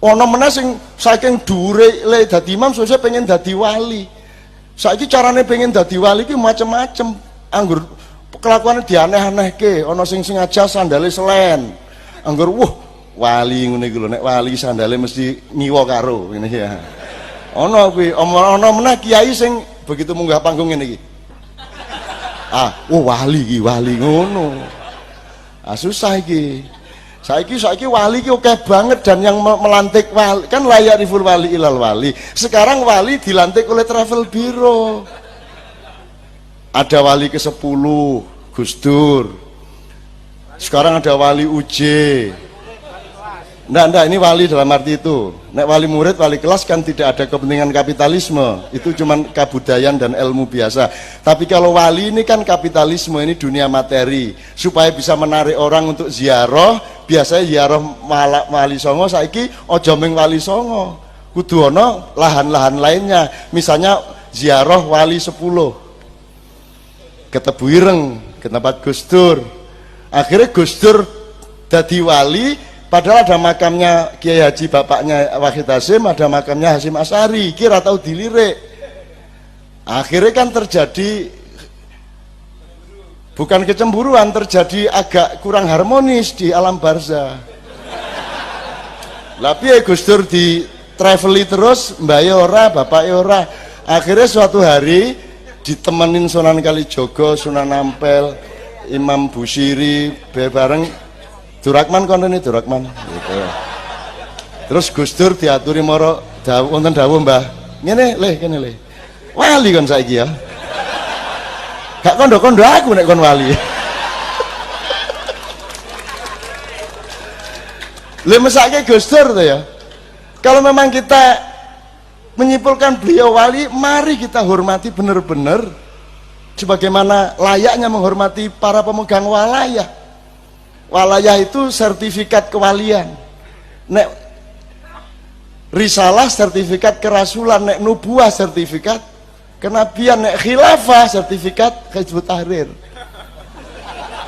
[SPEAKER 2] Ono meneh sing saking dhuwure le dadi imam sesuk pengen dadi wali. Saiki carane pengen dadi wali ki macem-macem. Anggur kelakuane dianeh-anehke, ono sing sengaja sandale selen. Anggur wali ngene iki lho, nek wali sandale mesti ngiwa karo ngene ya. Ono kuwi, ono meneh kiai sing begitu munggah panggung ngene iki. Wali iki, wali ngono. Susah iki. Saiki wali ki oke banget, dan yang melantik wali kan layak riful wali ilal wali. Sekarang wali dilantik oleh travel bureau. Ada wali ke-10 Gus Dur. Sekarang ada wali UJ. Nggak, ini wali dalam arti itu. Nek wali murid, wali kelas kan tidak ada kepentingan kapitalisme. Itu cuman kabudayaan dan ilmu biasa. Tapi kalau wali ini kan kapitalisme, ini dunia materi. Supaya bisa menarik orang untuk ziarah, biasanya ziarah wali songo, saiki ojo ming wali songo. Kudu ono lahan-lahan lainnya. Misalnya ziarah wali 10. Ke Tebu Ireng, ke tempat Gus Dur. Akhirnya Gus Dur dadi wali. Padahal ada makamnya Kiai Haji bapaknya Wahid Hasim, ada makamnya Hasim Asy'ari, kira tahu dilirik. Akhirnya kan terjadi bukan kecemburuan, terjadi agak kurang harmonis di alam barzah. Tapi Gus Dur di traveli terus, mbak ora, bapak ora. Akhirnya suatu hari ditemenin Sunan Kalijogo, Sunan Ampel, Imam Busiri, bareng Durakman kontene Durakman gitu. Terus Gus Dur diaturi moro wonten dawuh Mbah. Ngene le, kene le. Wali kon saiki ya. Gak kondo-kondo aku nek kon wali. Le mesake Gus Dur to ya. Kalau memang kita menyimpulkan beliau wali, mari kita hormati benar-benar sebagaimana layaknya menghormati para pemegang walayah. Walayah itu sertifikat kewalian. Nek risalah sertifikat kerasulan, nek nubuah sertifikat kenabian, nek khilafah sertifikat Hizbut Tahrir.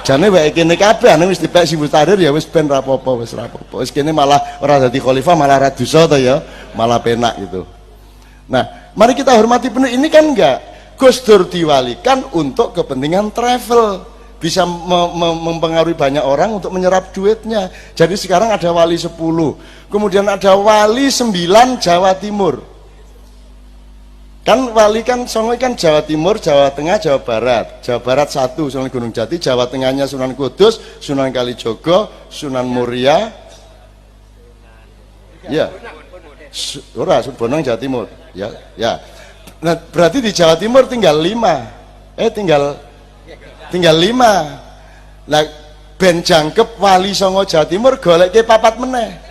[SPEAKER 2] Jane wae kene kabeh ane wis dipek Hizbut Tahrir ya wis ben ra apa-apa, wis ra apa-apa. Wis kene malah ora dadi khalifah, malah ra dosa to ya, malah penak gitu. Nah, mari kita hormati penuh ini kan enggak. Gus Dur diwalikan untuk kepentingan travel, bisa mempengaruhi banyak orang untuk menyerap duitnya. Jadi sekarang ada wali 10, kemudian ada wali 9 Jawa Timur. Kan wali kan songo kan Jawa Timur, Jawa Tengah, Jawa Barat. Jawa Barat 1 Sunan Gunung Jati, Jawa Tengahnya Sunan Kudus, Sunan Kalijogo, Sunan Muria. Ya. Ora Bonang Jawa Timur. Ya, ya. Nah, berarti di Jawa Timur tinggal 5. Tinggal 5. Lah ben jangkep wali songo Jawa Timur goleke 4 meneh.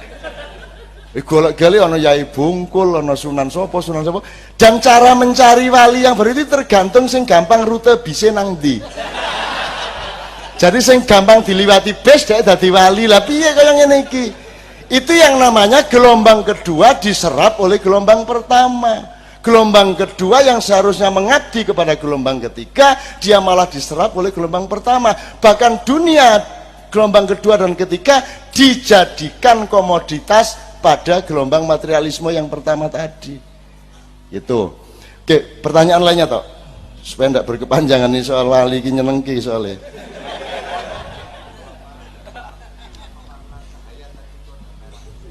[SPEAKER 2] Golek-golek ana Yai Bungkul, ana Sunan sapa, dan cara mencari wali yang baru itu tergantung sing gampang rute bise nang ndi. Jadi sing gampang diliwati bis dhek dadi wali. Lah piye kaya ngene iki? Itu yang namanya gelombang kedua diserap oleh gelombang pertama. Gelombang kedua yang seharusnya mengabdi kepada gelombang ketiga, dia malah diserap oleh gelombang pertama. Bahkan dunia gelombang kedua dan ketiga dijadikan komoditas pada gelombang materialisme yang pertama tadi. Itu. Oke, pertanyaan lainnya toh, supaya tidak berkepanjangan nih soal wali ini nyenengki soalnya.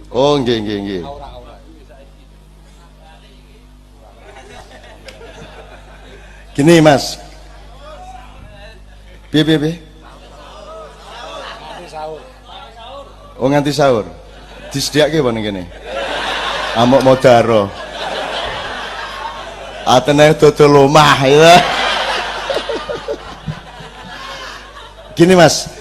[SPEAKER 2] Oh, nggih. Gini Mas, piye? Oh nganti sahur. Disediake apa ning kene? Amuk modaro. Atene dodol omah ya. Gini Mas,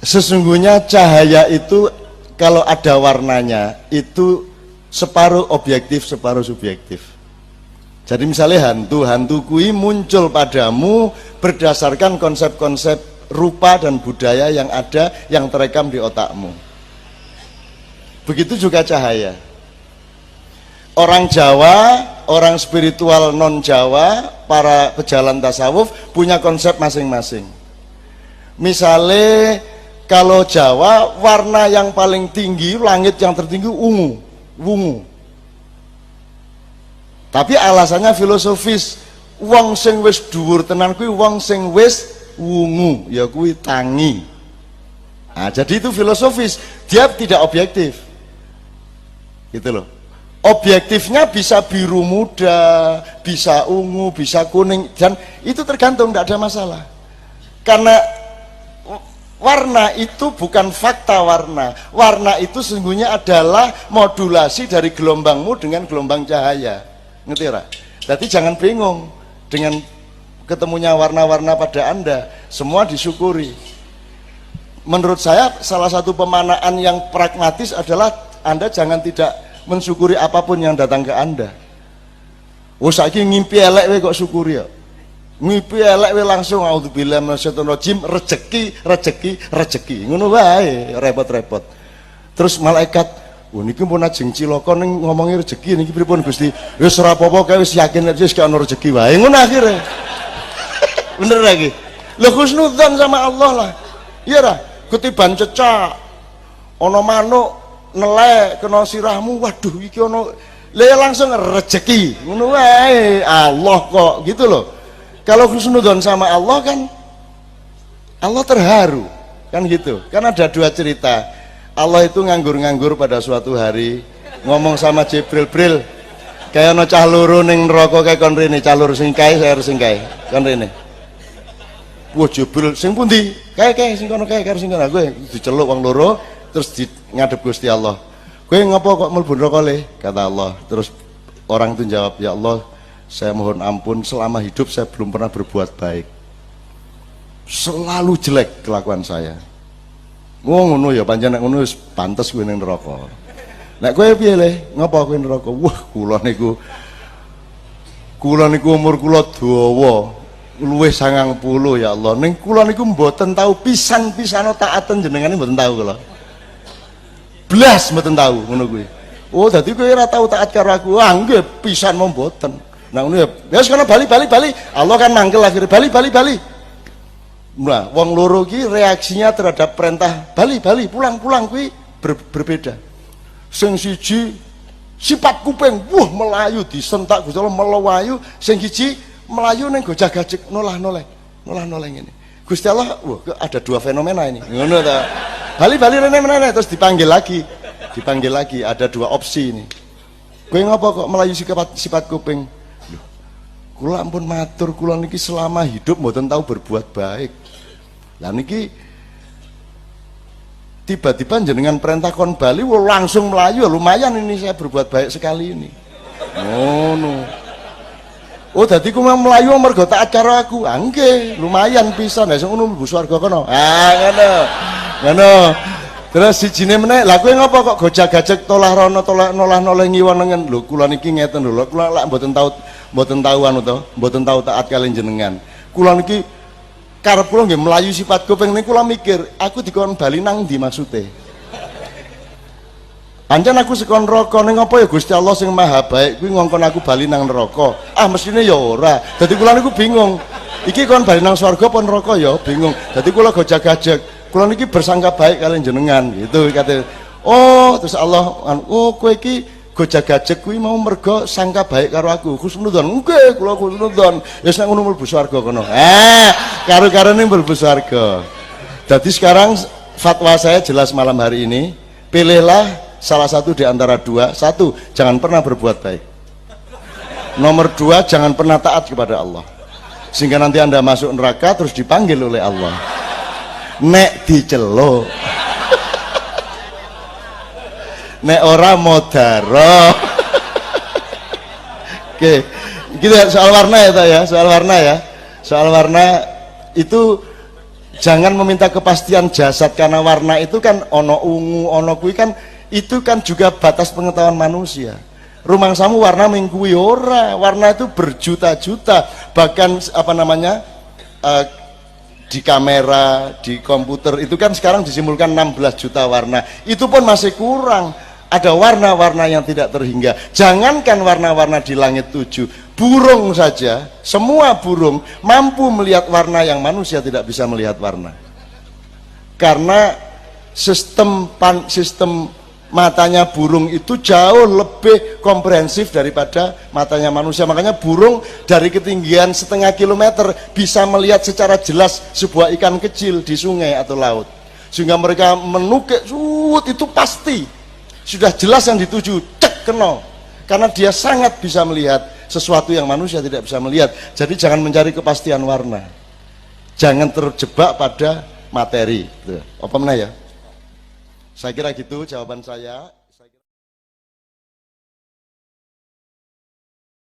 [SPEAKER 2] sesungguhnya cahaya itu kalau ada warnanya itu separuh objektif, separuh subjektif. Jadi misalnya hantu kui muncul padamu berdasarkan konsep-konsep rupa dan budaya yang ada, yang terekam di otakmu. Begitu juga cahaya. Orang Jawa, orang spiritual non Jawa, para pejalan tasawuf punya konsep masing-masing. Misalnya kalau Jawa, warna yang paling tinggi, langit yang tertinggi wungu. Tapi alasannya filosofis. Wong sing wis dhuwur tenan kuwi wong sing wis wungu, ya kuwi tangi. Nah, jadi itu filosofis, dia tidak objektif. Gitu loh. Objektifnya bisa biru muda, bisa ungu, bisa kuning, dan itu tergantung, tidak ada masalah. Karena warna itu bukan fakta warna. Warna itu sesungguhnya adalah modulasi dari gelombangmu dengan gelombang cahaya. Ngerti ya? Jadi jangan bingung dengan ketemunya warna-warna pada Anda. Semua disyukuri. Menurut saya salah satu pemanaan yang pragmatis adalah Anda jangan tidak mensyukuri apapun yang datang ke Anda. Oh saiki ngimpi elek we kok syukuri ya. Ngimpi elek we langsung auzubillahi minasyaitonir rajim, rezeki. Ngono wae, repot-repot. Terus malaikat, "Oh niki pun ajeng cilaka ning ngomongi rezeki niki pripun Gusti?" Wis ora apa-apa kae wis yakin wis gak ono rezeki wae. Ngono akhire. Bener lagi. Lho husnudzon sama Allah lah. Iya ra, ketiban cecak. Ono manuk nelek kena sirahmu, waduh iki ono le langsung rezeki ngono wae. Allah kok gitu loh. Kalau husnudzon sama Allah kan Allah terharu kan gitu. Kan ada dua cerita. Allah itu nganggur-nganggur pada suatu hari ngomong sama Jibril, kayak ono cah loro ning neraka kae kon rene, cah loro sing kae saya harus sing kae kon rene. Wah Jibril sing pundi? Kae sing kono kae karo sing kono. Kowe diceluk wong loro terus di ngadep Gusti Allah. Kowe ngapa kok mlebu neraka le? Kata Allah. Terus orang itu jawab, "Ya Allah, saya mohon ampun, selama hidup saya belum pernah berbuat baik. Selalu jelek kelakuan saya." Oh ngono ya, pancen nek ngono wis pantes kowe ning neraka. Nek kowe piye le? Ngapa kowe neraka? Wah, kula niku umur kula dawa. Luwih 90 ya Allah. Ning kula niku mboten tahu pisan-pisan taaten jenengane mboten tahu kula. Blas mboten tahu ngono kuwi. Oh dadi kowe ora tahu taat karo aku. Ah nggih pisan mboten. Nah ngono ya sekarang bali. Allah kan manggil akhirnya bali. Nah, wong loro ki reaksinya terhadap perintah bali pulang kuwi berbeda. Sing siji sifat kuping, wah melayu disentak Gusti Allah melayu, sing siji melayu ning gojag-gajeg nolah-noleh ngene. Gusti Allah, wah ada dua fenomena ini. Ngono ta. Bali rene terus dipanggil lagi, ada dua opsi ini. Kowe ngapa kok melayu sifat kuping? Loh, kula ampun matur, kula niki selama hidup mboten tahu berbuat baik. Lah niki tiba-tiba jenengan perintah kon bali langsung melayu, lumayan ini saya berbuat baik sekali ini. Oh dadi ku melayu mergo taat karo aku. Nggih, lumayan pisan. Lah sing ngono mlebu swarga kono. Ngono. Terus sijine meneh, lha kowe ngapa kok gojag-gajeg nolah-noleh ngiwonengen. Lho kula niki ngeten lho, kula lak mboten tahu taat kalian jenengan. Kula niki karep kula nggih melayu sifat kuping niku kula mikir, aku dikon bali nang ndi maksude. Pancen aku sekon neraka ning apa ya Gusti Allah sing Maha Baik kuwi ngongkon aku bali nang neraka. Mestine ya ora. Dadi kula niku bingung. Iki kon bali nang swarga apa neraka ya bingung. Dadi kula gojag-gajeg. Kula niki bersangka baik kalian jenengan gitu kate. Oh, terus Allah kowe iki gojag-gajeg kuwi mau mergo sangka baik karo aku. Husnudzon. Nggih, kula husnudzon. Wis nek ngono mlebu swarga kono. Karo-karone mlebu swarga. Jadi sekarang fatwa saya jelas malam hari ini, pilihlah salah satu di antara dua. Satu, jangan pernah berbuat baik. Nomor dua, jangan pernah taat kepada Allah. Sehingga nanti Anda masuk neraka terus dipanggil oleh Allah. Nek diceluk. Nek ora modaro. Oke, gitu ya, soal warna ya, soal warna itu jangan meminta kepastian jasad karena warna itu kan ono ungu, ono kui kan itu kan juga batas pengetahuan manusia. Rumangsamu warna mingkui ora, warna itu berjuta-juta, bahkan di kamera, di komputer itu kan sekarang disimpulkan 16 juta warna. Itu pun masih kurang. Ada warna-warna yang tidak terhingga. Jangankan warna-warna di langit 7, burung saja, semua burung mampu melihat warna yang manusia tidak bisa melihat warna. Karena sistem matanya burung itu jauh lebih komprehensif daripada matanya manusia. Makanya burung dari ketinggian setengah kilometer bisa melihat secara jelas sebuah ikan kecil di sungai atau laut, sehingga mereka menukik itu pasti sudah jelas yang dituju, cek kena, karena dia sangat bisa melihat sesuatu yang manusia tidak bisa melihat. Jadi jangan mencari kepastian warna, jangan terjebak pada materi. Apa mana ya? Saya kira gitu jawaban saya.